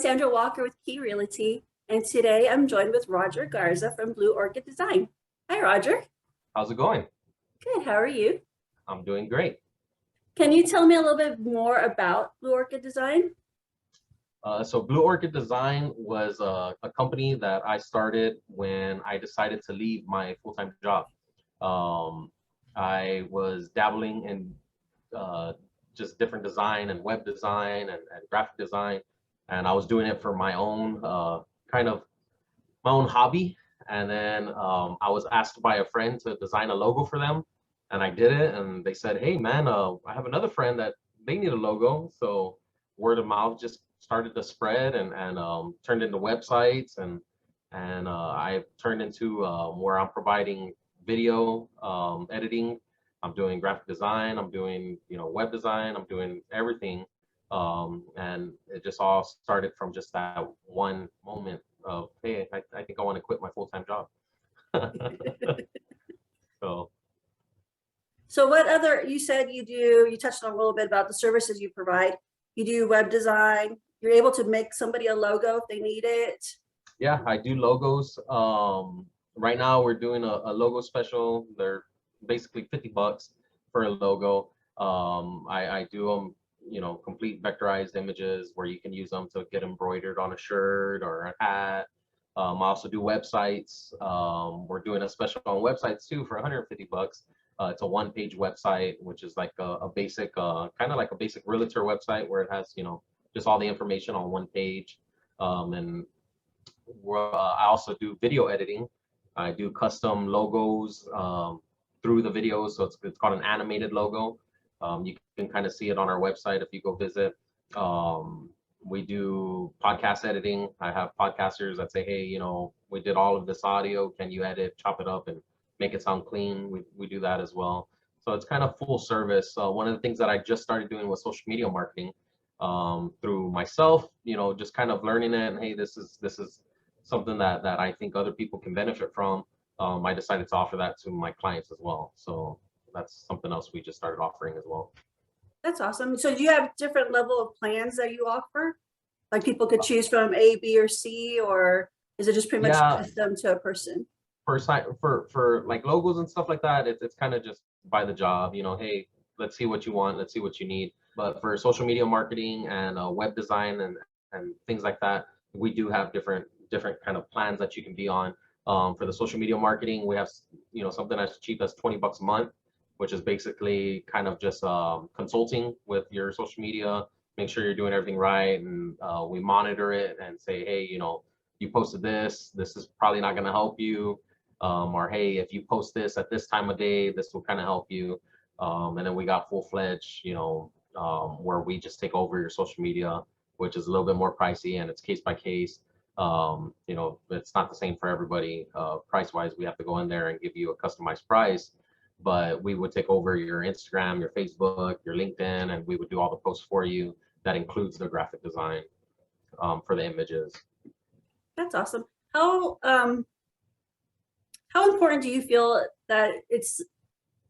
Sandra Walker with Key Realty, and today I'm joined with Roger Garza from Blue Orchid Design. Hi, Roger. How's it going? Good. How are you? I'm doing great. Can you tell me a little bit more about Blue Orchid Design? So Blue Orchid Design was a company that I started when I decided to leave my full-time job. I was dabbling in just different design and web design and graphic design, and I was doing it for my own kind of my own hobby. And then I was asked by a friend to design a logo for them, and I did it. And they said, "Hey, man, I have another friend that they need a logo." So word of mouth just started to spread and turned into websites and I turned into where I'm providing video editing. I'm doing graphic design. I'm doing web design. I'm doing everything. And it just all started from just that one moment of, hey, I think I want to quit my full-time job. So what other, you said you touched on a little bit about the services you provide. You do web design. You're able to make somebody a logo if they need it. Yeah, I do logos. Right now we're doing a logo special. They're basically $50 for a logo. I do them, complete vectorized images where you can use them to get embroidered on a shirt or a hat. I also do websites. We're doing a special on websites too for $150. It's a one-page website, which is like a basic, kind of like a basic realtor website where it has, just all the information on one page. And I also do video editing. I do custom logos through the videos. So it's called an animated logo. You can kind of see it on our website if you go visit. We do podcast editing. I have podcasters that say, hey, we did all of this audio. Can you edit, chop it up, and make it sound clean? We do that as well. So it's kind of full service. One of the things that I just started doing was social media marketing through myself, just kind of learning it. And hey, this is something that I think other people can benefit from. I decided to offer that to my clients as well. So that's something else we just started offering as well. That's awesome. So do you have different level of plans that you offer? Like people could choose from A, B, or C, or is it just pretty much custom to a person? For like logos and stuff like that, it's kind of just by the job, hey, let's see what you want, let's see what you need. But for social media marketing and web design and things like that, we do have different kind of plans that you can be on. For the social media marketing, we have something as cheap as $20 a month, which is basically kind of just consulting with your social media, make sure you're doing everything right, and we monitor it and say, hey, you posted this is probably not going to help you, or hey, if you post this at this time of day, this will kind of help you. And then we got full-fledged, where we just take over your social media, which is a little bit more pricey and it's case by case. It's not the same for everybody. Price-wise, we have to go in there and give you a customized price, but we would take over your Instagram, your Facebook, your LinkedIn, and we would do all the posts for you. That includes the graphic design for the images. That's awesome. How important do you feel that it's,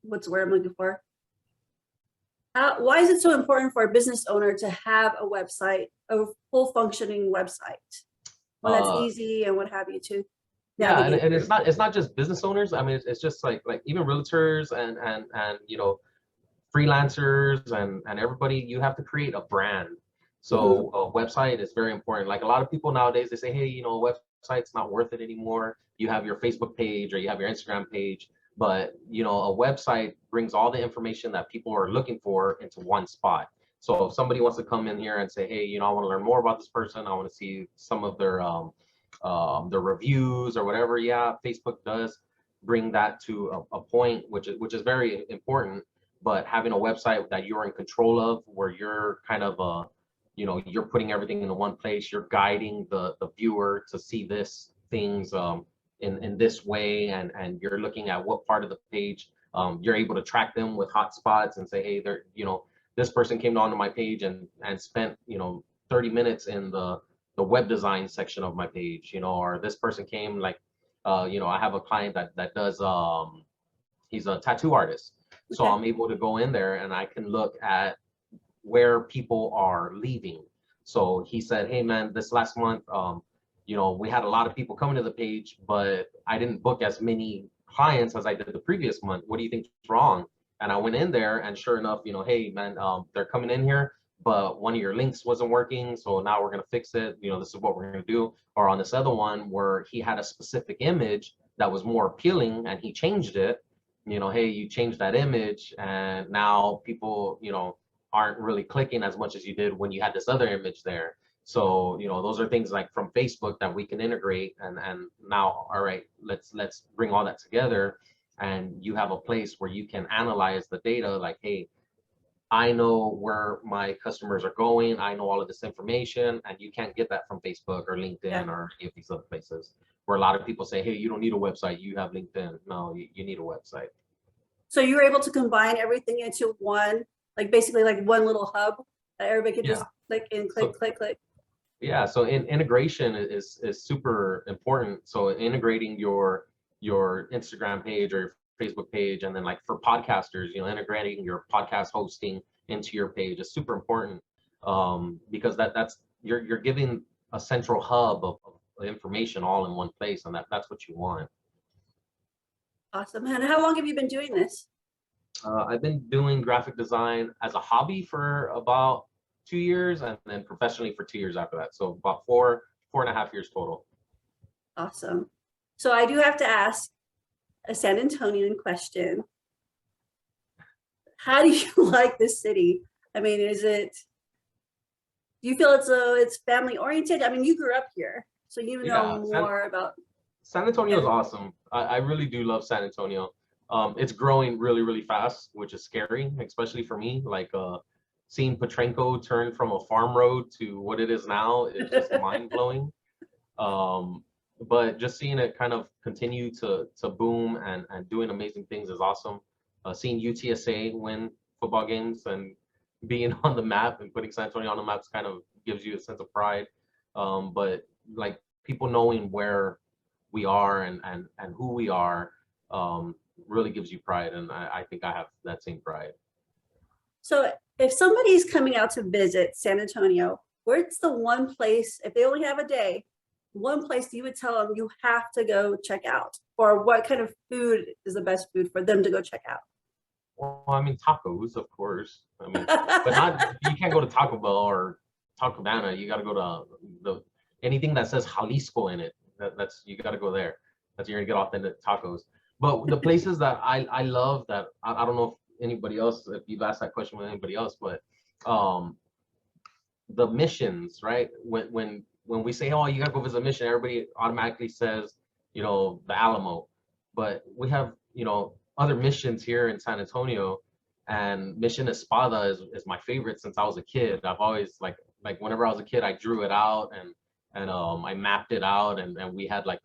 what's the word I'm looking for? Why is it so important for a business owner to have a website, a full functioning website? Well, that's easy and what have you too. Yeah, and it's not just business owners. I mean, it's just like even realtors and freelancers and everybody. You have to create a brand. So a website is very important. Like a lot of people nowadays, they say, hey, a website's not worth it anymore. You have your Facebook page or you have your Instagram page, but a website brings all the information that people are looking for into one spot. So if somebody wants to come in here and say, hey, I want to learn more about this person, I want to see some of their reviews or whatever. Yeah, Facebook does bring that to a point, which is very important. But having a website that you're in control of, where you're kind of you're putting everything into one place, you're guiding the viewer to see this things in this way, and you're looking at what part of the page you're able to track them with hotspots and say, hey, they're this person came onto my page and spent 30 minutes in the web design section of my page, or this person came I have a client that does he's a tattoo artist. So I'm able to go in there and I can look at where people are leaving. So he said, hey man, this last month, you know, we had a lot of people coming to the page, but I didn't book as many clients as I did the previous month. What do you think is wrong? And I went in there, and sure enough, you know, hey man, they're coming in here, but one of your links wasn't working, so now we're gonna fix it. You know, this is what we're gonna do. Or on this other one where he had a specific image that was more appealing, and he changed it. You know, hey, you changed that image, and now people, you know, aren't really clicking as much as you did when you had this other image there. So, you know, those are things like from Facebook that we can integrate, and now, all right, let's bring all that together, and you have a place where you can analyze the data like, hey, I know where my customers are going, I know all of this information, and you can't get that from Facebook or LinkedIn or any of these other places where a lot of people say, hey, you don't need a website, you have LinkedIn. No, you need a website. So you were able to combine everything into one, like basically like one little hub that everybody could just click and click, click. Yeah, so integration is super important. So integrating your Instagram page or your Facebook page, and then like for podcasters, you know, integrating your podcast hosting into your page is super important, because that's you're giving a central hub of information all in one place, and that's what you want. Awesome. And how long have you been doing this? I've been doing graphic design as a hobby for about 2 years, and then professionally for 2 years after that. So about four and a half years total. Awesome. So I do have to ask a San Antonian question. How do you like this city? I mean, do you feel it's family oriented? I mean, you grew up here, so you know more about. San Antonio is awesome. I really do love San Antonio. It's growing really, really fast, which is scary, especially for me. Like seeing Petrenko turn from a farm road to what it is now is just mind blowing. But just seeing it kind of continue to boom and doing amazing things is awesome. Seeing UTSA win football games and being on the map and putting San Antonio on the map kind of gives you a sense of pride. But like people knowing where we are and who we are really gives you pride, and I think I have that same pride. So if somebody's coming out to visit San Antonio, where's the one place, if they only have a day, one place you would tell them you have to go check out? Or what kind of food is the best food for them to go check out? Well, I mean, tacos, of course. I mean, but not, you can't go to Taco Bell or Taco Cabana. You got to go to anything that says Jalisco in it. That's you got to go there. That's you're gonna get authentic tacos. But the places that I love, that I don't know if anybody else, if you've asked that question with anybody else, but the missions, right? When we say, oh, you gotta go visit Mission, everybody automatically says, you know, the Alamo. But we have, you know, other missions here in San Antonio, and Mission Espada is my favorite since I was a kid. I've always like whenever I was a kid, I drew it out and I mapped it out, and we had like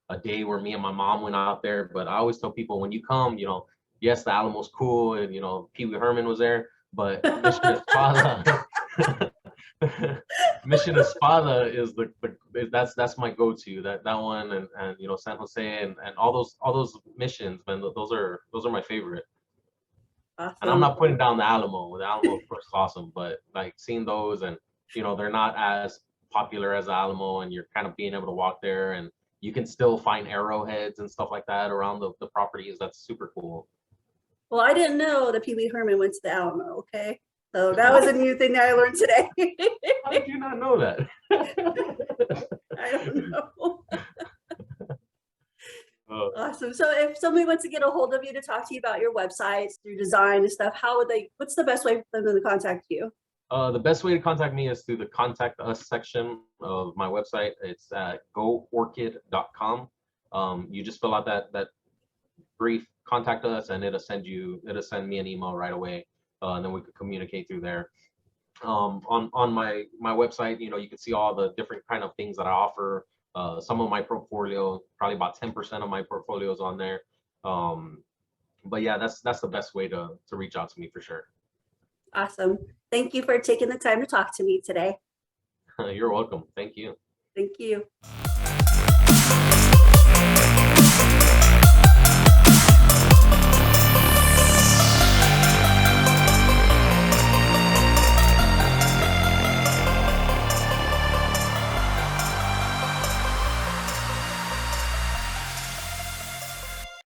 a day where me and my mom went out there. But I always tell people, when you come, you know, yes, the Alamo's cool, and you know, Pee Wee Herman was there, but Mission Espada, Mission Espada is that's my go-to. That one, and you know, San Jose and all those missions, man, those are my favorite. Awesome. And I'm not putting down the Alamo. The Alamo, of course, is awesome, but like seeing those, and you know, they're not as popular as Alamo, and you're kind of being able to walk there, and you can still find arrowheads and stuff like that around the properties. That's super cool. Well, I didn't know that Pee Wee Herman went to the Alamo. Okay, so that was a new thing that I learned today. How did you not know that? I don't know. Awesome. So if somebody wants to get a hold of you to talk to you about your websites, your design and stuff, what's the best way for them to contact you? The best way to contact me is through the contact us section of my website. It's at goorchid.com. You just fill out that brief contact us, and it'll send me an email right away, and then we could communicate through there. On my website, you know, you can see all the different kind of things that I offer. Some of my portfolio, probably about 10% of my portfolio is on there. But yeah, that's the best way to reach out to me for sure. Awesome. Thank you for taking the time to talk to me today. You're welcome. Thank you. Thank you.